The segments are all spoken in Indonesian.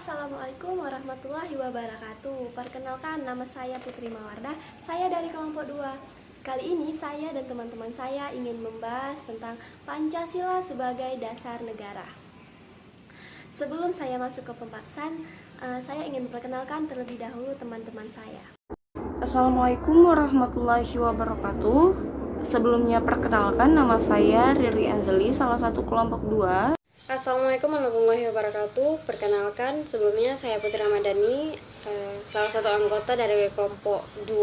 Assalamualaikum warahmatullahi wabarakatuh. Perkenalkan, nama saya Putri Mawardah. Saya dari kelompok 2. Kali ini saya dan teman-teman saya ingin membahas tentang Pancasila sebagai dasar negara. Sebelum saya masuk ke pembahasan, saya ingin memperkenalkan terlebih dahulu teman-teman saya. Assalamualaikum warahmatullahi wabarakatuh. Sebelumnya perkenalkan, nama saya Riri Anzeli, salah satu kelompok 2. Assalamualaikum warahmatullahi wabarakatuh. Perkenalkan, sebelumnya saya Putri Ramadhani, salah satu anggota dari kelompok 2.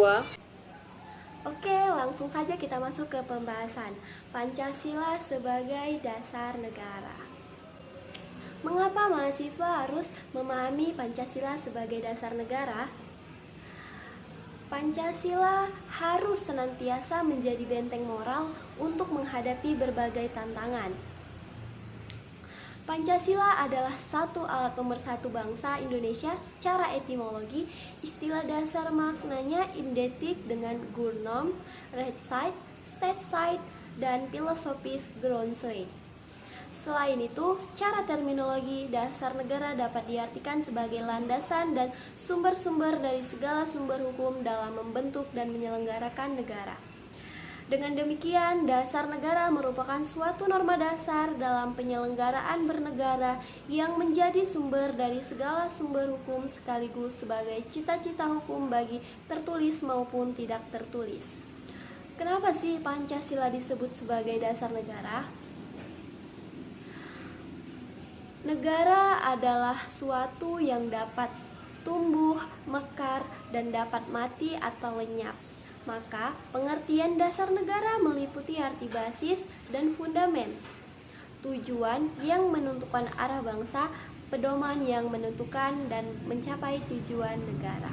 Oke, langsung saja kita masuk ke pembahasan Pancasila sebagai dasar negara. Mengapa mahasiswa harus memahami Pancasila sebagai dasar negara? Pancasila harus senantiasa menjadi benteng moral untuk menghadapi berbagai tantangan. Pancasila adalah satu alat pemersatu bangsa Indonesia. Secara etimologi, istilah dasar maknanya identik dengan gurnam, rechtsheid, stateside, dan filosofis Grundzijl. Selain itu, secara terminologi, dasar negara dapat diartikan sebagai landasan dan sumber-sumber dari segala sumber hukum dalam membentuk dan menyelenggarakan negara. Dengan demikian, dasar negara merupakan suatu norma dasar dalam penyelenggaraan bernegara yang menjadi sumber dari segala sumber hukum sekaligus sebagai cita-cita hukum bagi tertulis maupun tidak tertulis. Kenapa sih Pancasila disebut sebagai dasar negara? Negara adalah suatu yang dapat tumbuh, mekar, dan dapat mati atau lenyap. Maka, pengertian dasar negara meliputi arti basis dan fundamen, tujuan yang menentukan arah bangsa, pedoman yang menentukan dan mencapai tujuan negara.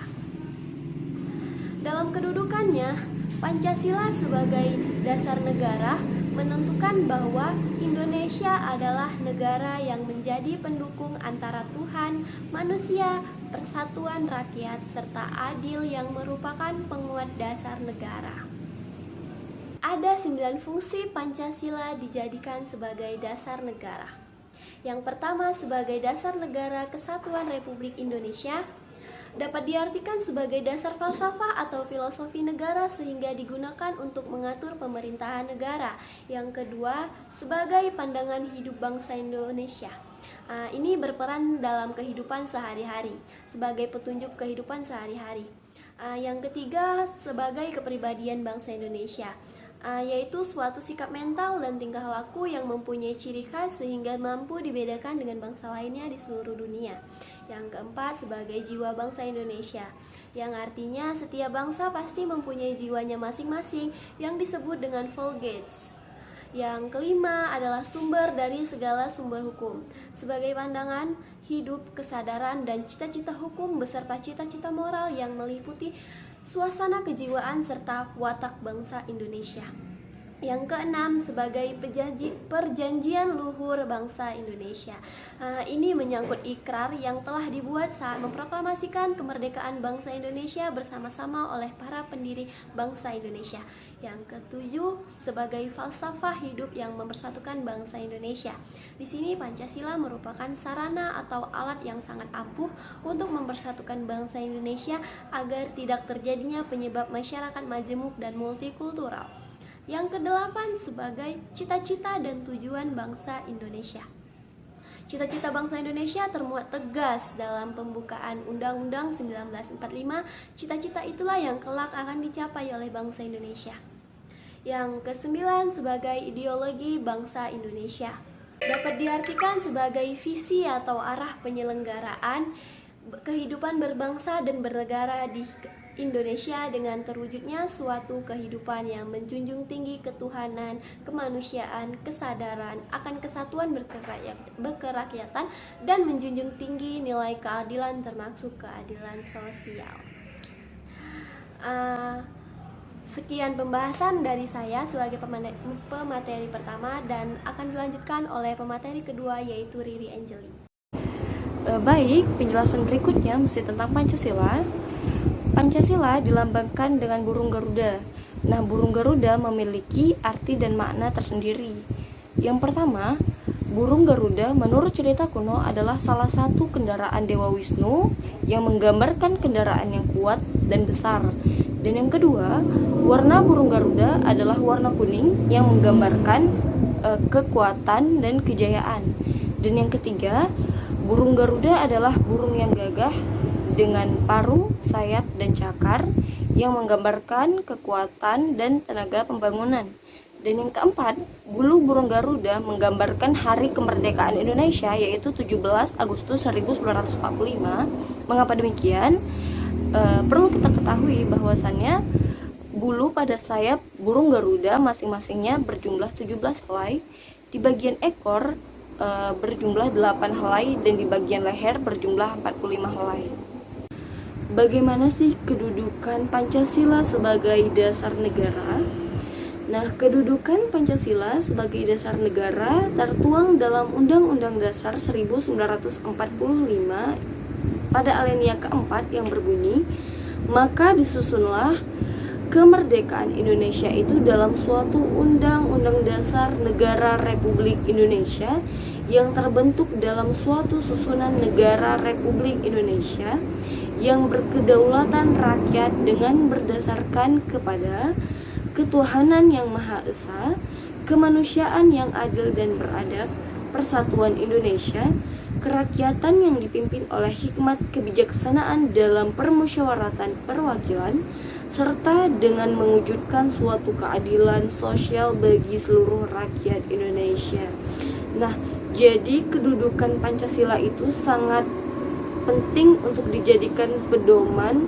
Dalam kedudukannya, Pancasila sebagai dasar negara menentukan bahwa Indonesia adalah negara yang menjadi pendukung antara Tuhan, manusia, persatuan rakyat, serta adil yang merupakan penguat dasar negara. Ada 9 fungsi Pancasila dijadikan sebagai dasar negara. Yang pertama, sebagai dasar negara Kesatuan Republik Indonesia, dapat diartikan sebagai dasar falsafah atau filosofi negara sehingga digunakan untuk mengatur pemerintahan negara. Yang kedua, sebagai pandangan hidup bangsa Indonesia. Ini berperan dalam kehidupan sehari-hari, sebagai petunjuk kehidupan sehari-hari. Yang ketiga, sebagai kepribadian bangsa Indonesia, yaitu suatu sikap mental dan tingkah laku yang mempunyai ciri khas sehingga mampu dibedakan dengan bangsa lainnya di seluruh dunia. Yang keempat, sebagai jiwa bangsa Indonesia, yang artinya setiap bangsa pasti mempunyai jiwanya masing-masing yang disebut dengan Volksgeist. Yang kelima adalah sumber dari segala sumber hukum, sebagai pandangan hidup, kesadaran, dan cita-cita hukum beserta cita-cita moral yang meliputi suasana kejiwaan serta watak bangsa Indonesia. Yang keenam, sebagai perjanjian luhur bangsa Indonesia. Ini menyangkut ikrar yang telah dibuat saat memproklamasikan kemerdekaan bangsa Indonesia bersama-sama oleh para pendiri bangsa Indonesia. Yang ketujuh, sebagai falsafah hidup yang mempersatukan bangsa Indonesia. Di sini Pancasila merupakan sarana atau alat yang sangat ampuh untuk mempersatukan bangsa Indonesia agar tidak terjadinya penyebab masyarakat majemuk dan multikultural. Yang kedelapan, sebagai cita-cita dan tujuan bangsa Indonesia. Cita-cita bangsa Indonesia termuat tegas dalam pembukaan Undang-Undang 1945. Cita-cita itulah yang kelak akan dicapai oleh bangsa Indonesia. Yang kesembilan, sebagai ideologi bangsa Indonesia. Dapat diartikan sebagai visi atau arah penyelenggaraan kehidupan berbangsa dan bernegara di Indonesia dengan terwujudnya suatu kehidupan yang menjunjung tinggi ketuhanan, kemanusiaan, kesadaran akan kesatuan berkerakyatan, dan menjunjung tinggi nilai keadilan termasuk keadilan sosial. Sekian pembahasan dari saya sebagai pemateri pertama dan akan dilanjutkan oleh pemateri kedua yaitu Riri Anzeli. Baik, penjelasan berikutnya masih tentang Pancasila. Pancasila dilambangkan dengan burung Garuda. Nah, burung Garuda memiliki arti dan makna tersendiri. Yang pertama, burung Garuda menurut cerita kuno adalah salah satu kendaraan Dewa Wisnu yang menggambarkan kendaraan yang kuat dan besar. Dan yang kedua, warna burung Garuda adalah warna kuning yang menggambarkan kekuatan dan kejayaan. Dan yang ketiga, burung Garuda adalah burung yang gagah dengan paruh, sayap, dan cakar yang menggambarkan kekuatan dan tenaga pembangunan. Dan yang keempat, bulu burung Garuda menggambarkan hari kemerdekaan Indonesia, yaitu 17 Agustus 1945. Mengapa demikian? Perlu kita ketahui bahwasannya bulu pada sayap burung Garuda masing-masingnya berjumlah 17 helai, di bagian ekor berjumlah 8 helai, dan di bagian leher berjumlah 45 helai. Bagaimana sih kedudukan Pancasila sebagai dasar negara? Nah, kedudukan Pancasila sebagai dasar negara tertuang dalam Undang-Undang Dasar 1945 pada alinea keempat yang berbunyi, maka disusunlah kemerdekaan Indonesia itu dalam suatu Undang-Undang Dasar Negara Republik Indonesia yang terbentuk dalam suatu susunan negara Republik Indonesia yang berkedaulatan rakyat dengan berdasarkan kepada ketuhanan yang Maha Esa, kemanusiaan yang adil dan beradab, persatuan Indonesia, kerakyatan yang dipimpin oleh hikmat kebijaksanaan dalam permusyawaratan perwakilan, serta dengan mewujudkan suatu keadilan sosial bagi seluruh rakyat Indonesia. Nah, jadi kedudukan Pancasila itu sangat penting untuk dijadikan pedoman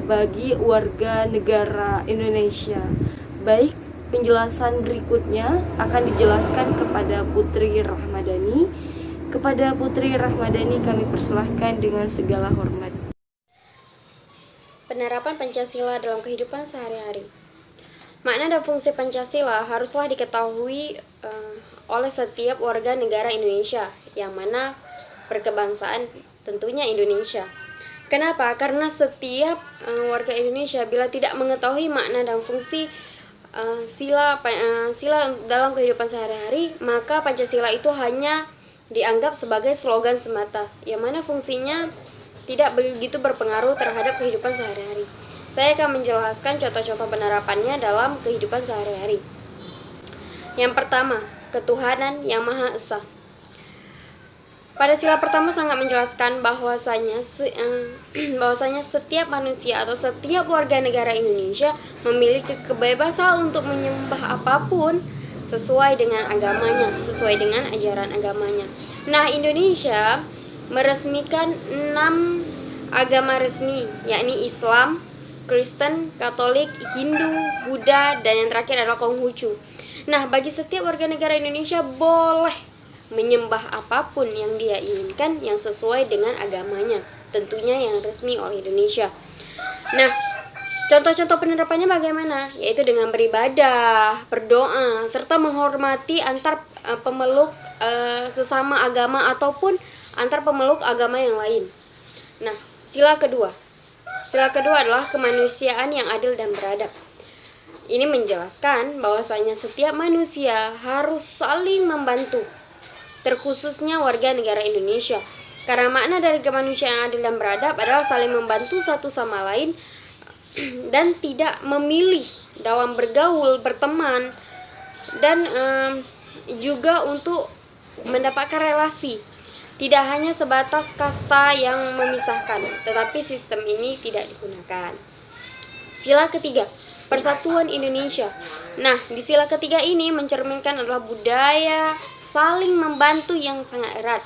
bagi warga negara Indonesia. Baik, penjelasan berikutnya akan dijelaskan kepada Putri Rahmadani. Kepada Putri Rahmadani kami persilahkan dengan segala hormat. Penerapan Pancasila dalam kehidupan sehari-hari. Makna dan fungsi Pancasila haruslah diketahui oleh setiap warga negara Indonesia, yang mana berkebangsaan tentunya Indonesia. Kenapa? Karena setiap warga Indonesia bila tidak mengetahui makna dan fungsi sila dalam kehidupan sehari-hari, maka Pancasila itu hanya dianggap sebagai slogan semata, yang mana fungsinya tidak begitu berpengaruh terhadap kehidupan sehari-hari. Saya akan menjelaskan contoh-contoh penerapannya dalam kehidupan sehari-hari. Yang pertama, ketuhanan yang Maha Esa. Pada sila pertama sangat menjelaskan bahwasanya setiap manusia atau setiap warga negara Indonesia memiliki kebebasan untuk menyembah apapun sesuai dengan agamanya, sesuai dengan ajaran agamanya. Nah, Indonesia meresmikan 6 agama resmi, yakni Islam, Kristen, Katolik, Hindu, Buddha, dan yang terakhir adalah Konghucu. Nah, bagi setiap warga negara Indonesia boleh menyembah apapun yang dia inginkan yang sesuai dengan agamanya, tentunya yang resmi oleh Indonesia. Nah, contoh-contoh penerapannya bagaimana? Yaitu dengan beribadah, berdoa, serta menghormati antar pemeluk sesama agama ataupun antar pemeluk agama yang lain. Nah, sila kedua adalah kemanusiaan yang adil dan beradab. Ini menjelaskan bahwasanya setiap manusia harus saling membantu, terkhususnya warga negara Indonesia. Karena makna dari kemanusiaan yang adil dan beradab adalah saling membantu satu sama lain dan tidak memilih dalam bergaul, berteman, dan juga untuk mendapatkan relasi. Tidak hanya sebatas kasta yang memisahkan, tetapi sistem ini tidak digunakan. Sila ketiga, persatuan Indonesia. Nah, di sila ketiga ini mencerminkan adalah budaya saling membantu yang sangat erat.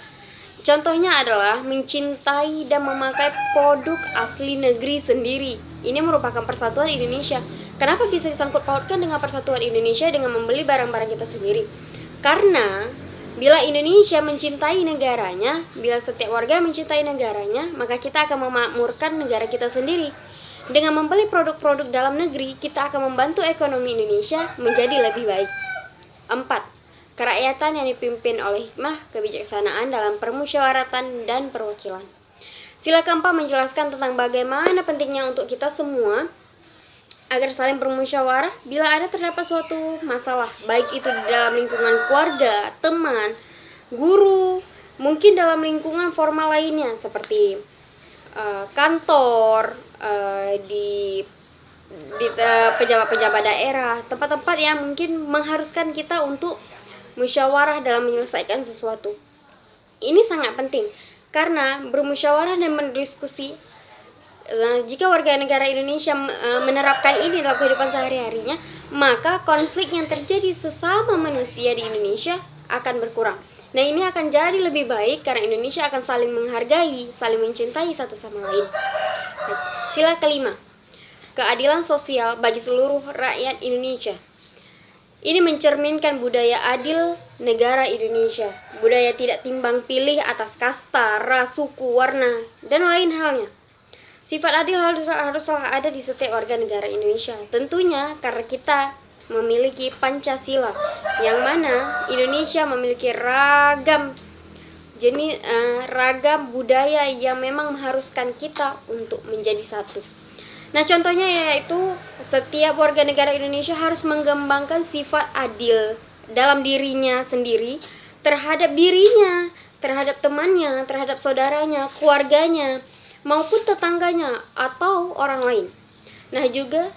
Contohnya adalah mencintai dan memakai produk asli negeri sendiri. Ini merupakan persatuan Indonesia. Kenapa bisa disangkut pautkan dengan persatuan Indonesia dengan membeli barang-barang kita sendiri? Karena bila Indonesia mencintai negaranya, bila setiap warga mencintai negaranya, maka kita akan memakmurkan negara kita sendiri. Dengan membeli produk-produk dalam negeri, kita akan membantu ekonomi Indonesia menjadi lebih baik. 4. Kerakyatan yang dipimpin oleh hikmah kebijaksanaan dalam permusyawaratan dan perwakilan. Sila keempat menjelaskan tentang bagaimana pentingnya untuk kita semua agar saling bermusyawarah bila ada terdapat suatu masalah, baik itu di dalam lingkungan keluarga, teman, guru, mungkin dalam lingkungan formal lainnya seperti kantor, di pejabat-pejabat daerah, tempat-tempat yang mungkin mengharuskan kita untuk musyawarah dalam menyelesaikan sesuatu. Ini sangat penting karena bermusyawarah dan berdiskusi, jika warga negara Indonesia menerapkan ini dalam kehidupan sehari-harinya, maka konflik yang terjadi sesama manusia di Indonesia akan berkurang. Nah, ini akan jadi lebih baik karena Indonesia akan saling menghargai, saling mencintai satu sama lain. Sila kelima, keadilan sosial bagi seluruh rakyat Indonesia. Ini mencerminkan budaya adil negara Indonesia, budaya tidak timbang pilih atas kasta, ras, suku, warna, dan lain halnya. Sifat adil haruslah ada di setiap warga negara Indonesia. Tentunya karena kita memiliki Pancasila, yang mana Indonesia memiliki ragam ragam budaya yang memang mengharuskan kita untuk menjadi satu. Nah, contohnya yaitu setiap warga negara Indonesia harus mengembangkan sifat adil dalam dirinya sendiri, terhadap dirinya, terhadap temannya, terhadap saudaranya, keluarganya, maupun tetangganya atau orang lain. Nah, juga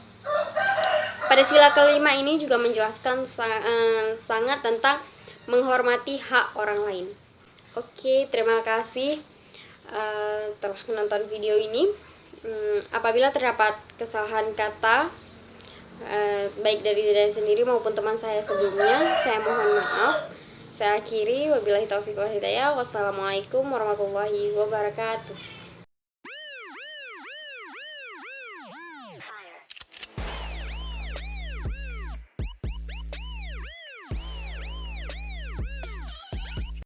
pada sila kelima ini juga menjelaskan sangat tentang menghormati hak orang lain. Oke, terima kasih telah menonton video ini. Apabila terdapat kesalahan kata, baik dari saya sendiri maupun teman saya sebelumnya, saya mohon maaf. Saya akhiri, wabillahi taufiq wal hidayah. Wassalamualaikum warahmatullahi wabarakatuh.